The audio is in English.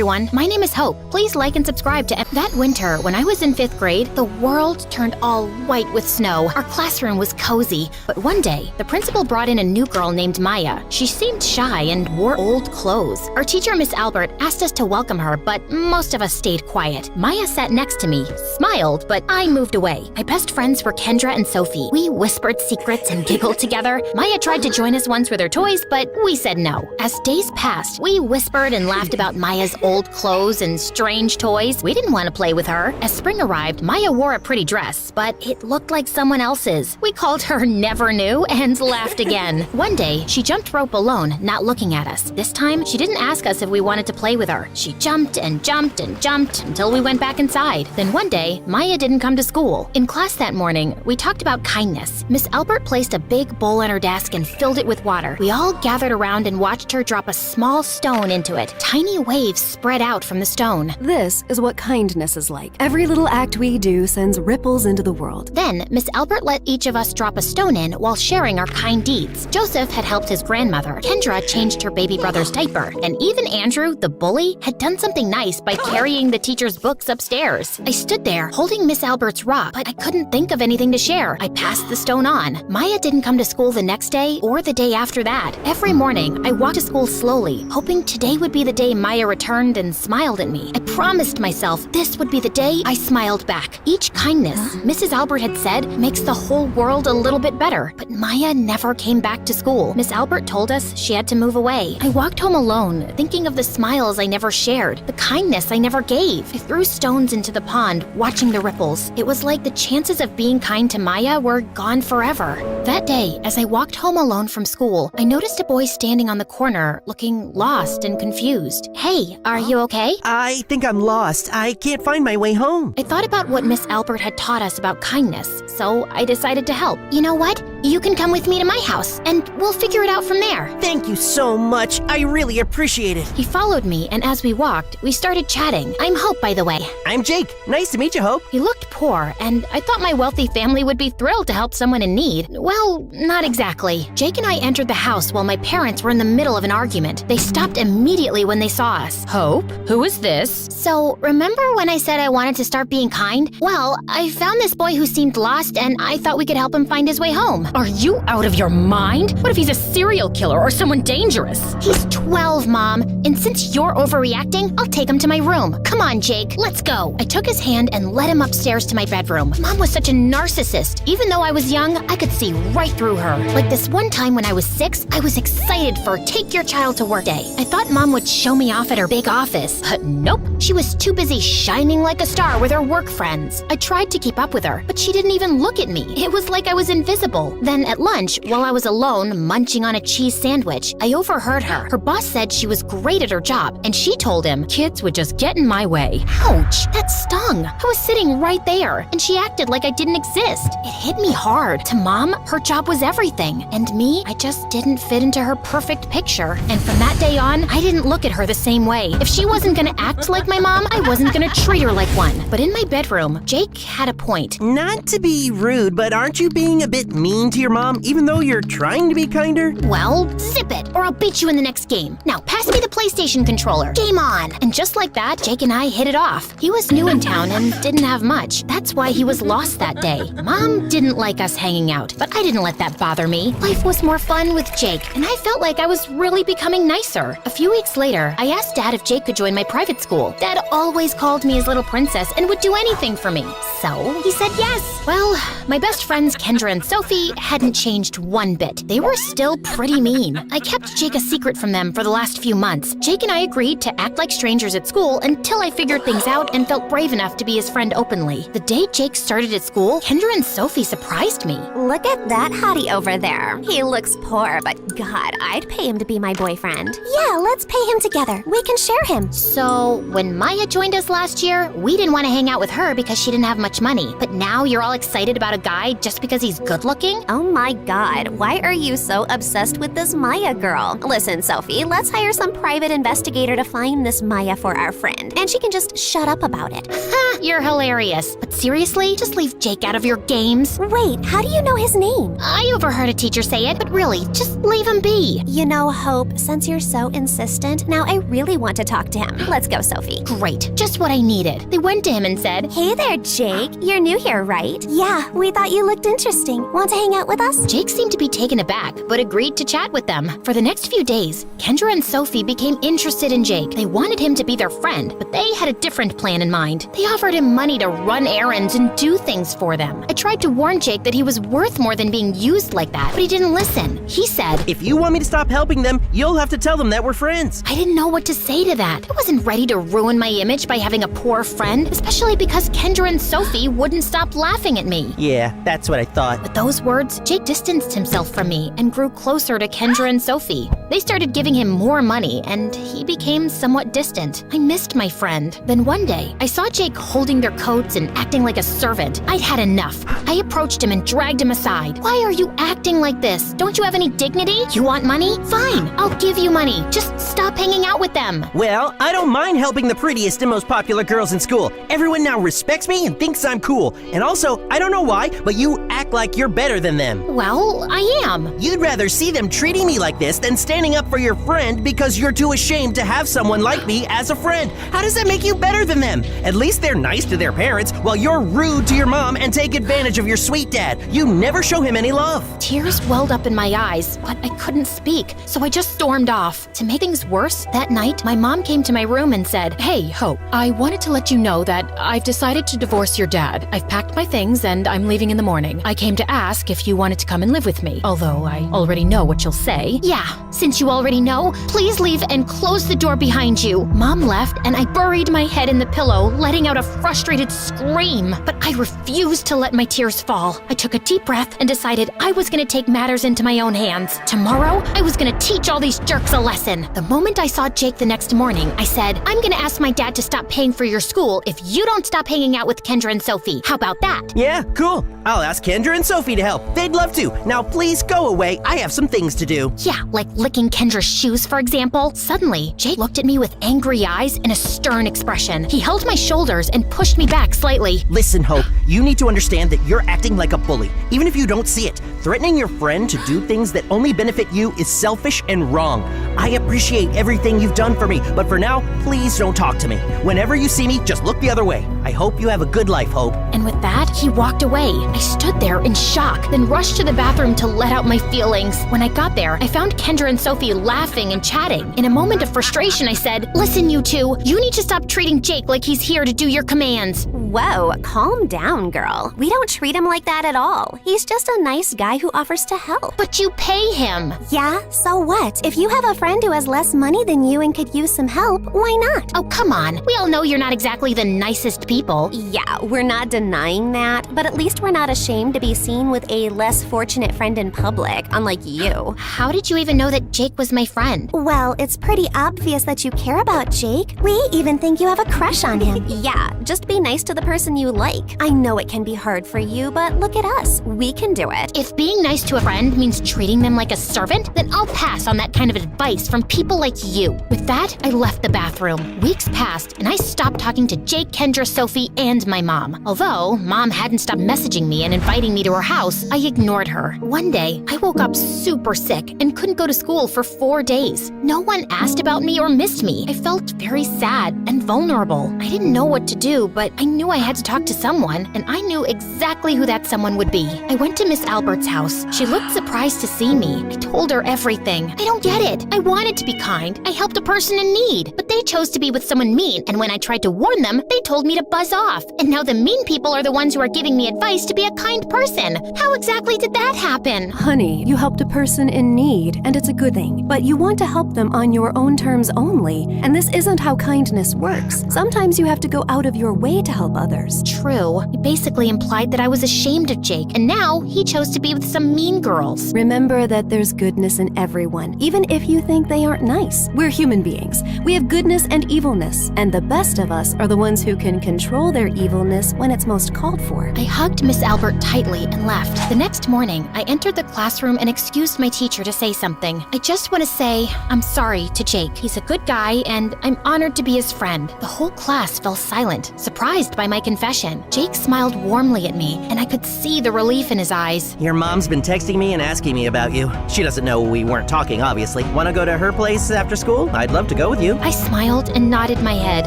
Everyone, my name is Hope. Please like and subscribe to That winter, when I was in 5th grade, the world turned all white with snow. Our classroom was cozy. But one day, the principal brought in a new girl named Maya. She seemed shy and wore old clothes. Our teacher, Miss Albert, asked us to welcome her, but most of us stayed quiet. Maya sat next to me, smiled, but I moved away. My best friends were Kendra and Sophie. We whispered secrets and giggled together. Maya tried to join us once with her toys, but we said no. As days passed, we whispered and laughed about Maya's old clothes and strange toys. We didn't want to play with her. As spring arrived, Maya wore a pretty dress, but it looked like someone else's. We called her Never Knew and laughed again. One day, she jumped rope alone, not looking at us. This time, she didn't ask us if we wanted to play with her. She jumped and jumped and jumped until we went back inside. Then one day, Maya didn't come to school. In class that morning, we talked about kindness. Miss Albert placed a big bowl on her desk and filled it with water. We all gathered around and watched her drop a small stone into it. Tiny waves spread out from the stone. This is what kindness is like. Every little act we do sends ripples into the world. Then, Miss Albert let each of us drop a stone in while sharing our kind deeds. Joseph had helped his grandmother. Kendra changed her baby brother's diaper. And even Andrew, the bully, had done something nice by carrying the teacher's books upstairs. I stood there, holding Miss Albert's rock, but I couldn't think of anything to share. I passed the stone on. Maya didn't come to school the next day or the day after that. Every morning, I walked to school slowly, hoping today would be the day Maya returned and smiled at me. I promised myself this would be the day I smiled back. Each kindness, Mrs. Albert had said, makes the whole world a little bit better. But Maya never came back to school. Miss Albert told us she had to move away. I walked home alone, thinking of the smiles I never shared, the kindness I never gave. I threw stones into the pond, watching the ripples. It was like the chances of being kind to Maya were gone forever. That day, as I walked home alone from school, I noticed a boy standing on the corner, looking lost and confused. Hey, are you okay? I think I'm lost. I can't find my way home. I thought about what Miss Albert had taught us about kindness, so I decided to help. You know what? You can come with me to my house, and we'll figure it out from there. Thank you so much. I really appreciate it. He followed me, and as we walked, we started chatting. I'm Hope, by the way. I'm Jake. Nice to meet you, Hope. He looked poor, and I thought my wealthy family would be thrilled to help someone in need. Well, not exactly. Jake and I entered the house while my parents were in the middle of an argument. They stopped immediately when they saw us. Hope? Who is this? So, remember when I said I wanted to start being kind? Well, I found this boy who seemed lost, and I thought we could help him find his way home. Are you out of your mind? What if he's a serial killer or someone dangerous? He's 12, Mom, and since you're overreacting, I'll take him to my room. Come on, Jake, let's go. I took his hand and led him upstairs to my bedroom. Mom was such a narcissist. Even though I was young, I could see right through her. Like this one time when I was 6, I was excited for Take Your Child to Work Day. I thought Mom would show me off at her big office, but nope. She was too busy shining like a star with her work friends. I tried to keep up with her, but she didn't even look at me. It was like I was invisible. Then at lunch, while I was alone munching on a cheese sandwich, I overheard her. Her boss said she was great at her job, and she told him kids would just get in my way. Ouch, that stung. I was sitting right there, and she acted like I didn't exist. It hit me hard. To Mom, her job was everything, and me, I just didn't fit into her perfect picture. And from that day on, I didn't look at her the same way. If she wasn't gonna act like my mom, I wasn't gonna treat her like one. But in my bedroom, Jake had a point. Not to be rude, but aren't you being a bit mean to your mom, even though you're trying to be kinder? Well, zip it, or I'll beat you in the next game. Now, pass me the PlayStation controller. Game on! And just like that, Jake and I hit it off. He was new in town and didn't have much. That's why he was lost that day. Mom didn't like us hanging out, but I didn't let that bother me. Life was more fun with Jake, and I felt like I was really becoming nicer. A few weeks later, I asked Dad if Jake could join my private school. Dad always called me his little princess and would do anything for me. So, he said yes. Well, my best friends Kendra and Sophie hadn't changed one bit. They were still pretty mean. I kept Jake a secret from them for the last few months. Jake and I agreed to act like strangers at school until I figured things out and felt brave enough to be his friend openly. The day Jake started at school, Kendra and Sophie surprised me. Look at that hottie over there. He looks poor, but God, I'd pay him to be my boyfriend. Yeah, let's pay him together. We can share him. So, when Maya joined us last year, we didn't want to hang out with her because she didn't have much much money. But now you're all excited about a guy just because he's good looking? Oh my god, why are you so obsessed with this Maya girl? Listen, Sophie, let's hire some private investigator to find this Maya for our friend, and she can just shut up about it. Ha, you're hilarious. But seriously, just leave Jake out of your games. Wait, how do you know his name? I overheard a teacher say it, but really, just leave him be. You know, Hope, since you're so insistent, now I really want to talk to him. Let's go, Sophie. Great, just what I needed. They went to him and said, Hey there, Jake. You're new here, right? Yeah, we thought you looked interesting. Want to hang out with us? Jake seemed to be taken aback, but agreed to chat with them. For the next few days, Kendra and Sophie became interested in Jake. They wanted him to be their friend, but they had a different plan in mind. They offered him money to run errands and do things for them. I tried to warn Jake that he was worth more than being used like that, but he didn't listen. He said, If you want me to stop helping them, you'll have to tell them that we're friends. I didn't know what to say to that. I wasn't ready to ruin my image by having a poor friend, especially because Kendra and Sophie wouldn't stop laughing at me. Yeah, that's what I thought. With those words, Jake distanced himself from me and grew closer to Kendra and Sophie. They started giving him more money, and he became somewhat distant. I missed my friend. Then one day, I saw Jake holding their coats and acting like a servant. I'd had enough. I approached him and dragged him aside. Why are you acting like this? Don't you have any dignity? You want money? Fine, I'll give you money. Just stop hanging out with them. Well, I don't mind helping the prettiest and most popular girls in school. Everyone now respects me and thinks I'm cool. And also, I don't know why, but you act like you're better than them. Well, I am. You'd rather see them treating me like this than standing up for your friend because you're too ashamed to have someone like me as a friend. How does that make you better than them? At least they're nice to their parents, while you're rude to your mom and take advantage of your sweet dad. You never show him any love. Tears welled up in my eyes, but I couldn't speak, so I just stormed off. To make things worse, that night, my mom came to my room and said, Hey, Hope, I wanted to let you know that I've decided to divorce your dad. I've packed my things and I'm leaving in the morning. I came to ask if you wanted to come and live with me, although I already know what you'll say. Yeah, since you already know, please leave and close the door behind you. Mom left and I buried my head in the pillow, letting out a frustrated scream. But I refused to let my tears fall. I took a deep breath and decided I was gonna take matters into my own hands. Tomorrow, I was gonna teach all these jerks a lesson. The moment I saw Jake the next morning, I said, I'm gonna ask my dad to stop paying for your school if you don't stop hanging out with Kendra and Sophie. How about that? Yeah, cool. I'll ask Kendra and Sophie to help. They'd love to. Now please go away. I have some things to do. Yeah, like licking Kendra's shoes, for example. Suddenly, Jake looked at me with angry eyes and a stern expression. He held my shoulders and pushed me back slightly. Listen, Hope, you need to understand that you're acting like a bully, even if you don't see it. Threatening your friend to do things that only benefit you is selfish and wrong. I appreciate everything you've done for me, but for now, please don't talk to me. Whenever you see me, just look the other way. I hope you have a good life, Hope. And with that, he walked away. I stood there in shock, then rushed to the bathroom to let out my feelings. When I got there, I found Kendra and Sophie laughing and chatting. In a moment of frustration, I said, Listen, you two, you need to stop treating Jake like he's here to do your commands. Whoa, calm down, girl. We don't treat him like that at all. He's just a nice guy who offers to help. But you pay him. Yeah, so what? If you have a friend who has less money than you and could use some help, why not? Oh, come on. We all know you're not exactly the nicest people. Yeah, we're not denying that, but at least we're not ashamed to be seen with a less fortunate friend in public, unlike you. How did you even know that Jake was my friend? Well, it's pretty obvious that you care about Jake. We even think you have a crush on him. Yeah, just be nice to the person you like. I know it can be hard for you, but look at us. We can do it. If being nice to a friend means treating them like a servant, then I'll pass on that kind of advice from people like you. With that, I left the bathroom. Weeks passed, and I stopped talking to Jake, Kendra, Sophie, and my mom. Although Mom hadn't stopped messaging me and inviting me to her house, I ignored her. One day, I woke up super sick and couldn't go to school for 4 days. No one asked about me or missed me. I felt very sad and vulnerable. I didn't know what to do, but I knew I had to talk to someone, and I knew exactly who that someone would be. I went to Miss Albert's house. She looked surprised to see me. I told her everything. I don't get it. I wanted to be kind. I helped a person in need, but they chose to be with someone mean, and when I tried to warn them, they told me to buzz off. And now the mean people are the ones who are giving me advice to be a kind person. How exactly did that happen? Honey, you helped a person in need, and it's a good thing. But you want to help them on your own terms only, and this isn't how kindness works. Sometimes you have to go out of your way to help others. True. It basically implied that I was ashamed of Jake, and now he chose to be with some mean girls. Remember that there's goodness in everyone, even if you think they aren't nice. We're human beings. We have goodness and evilness, and the best of us are the ones who can control their evilness when it's most called for. I hugged Miss Albert tightly and left. The next morning, I entered the classroom and excused my teacher to say something. I just want to say I'm sorry to Jake. He's a good guy, and I'm honored to be his friend. The whole class fell silent, surprised by my confession. Jake smiled warmly at me, and I could see the relief in his eyes. Your mom's been texting me and asking me about you. She doesn't know we weren't talking, obviously. Want to go to her place after school? I'd love to go with you. I smiled and nodded my head.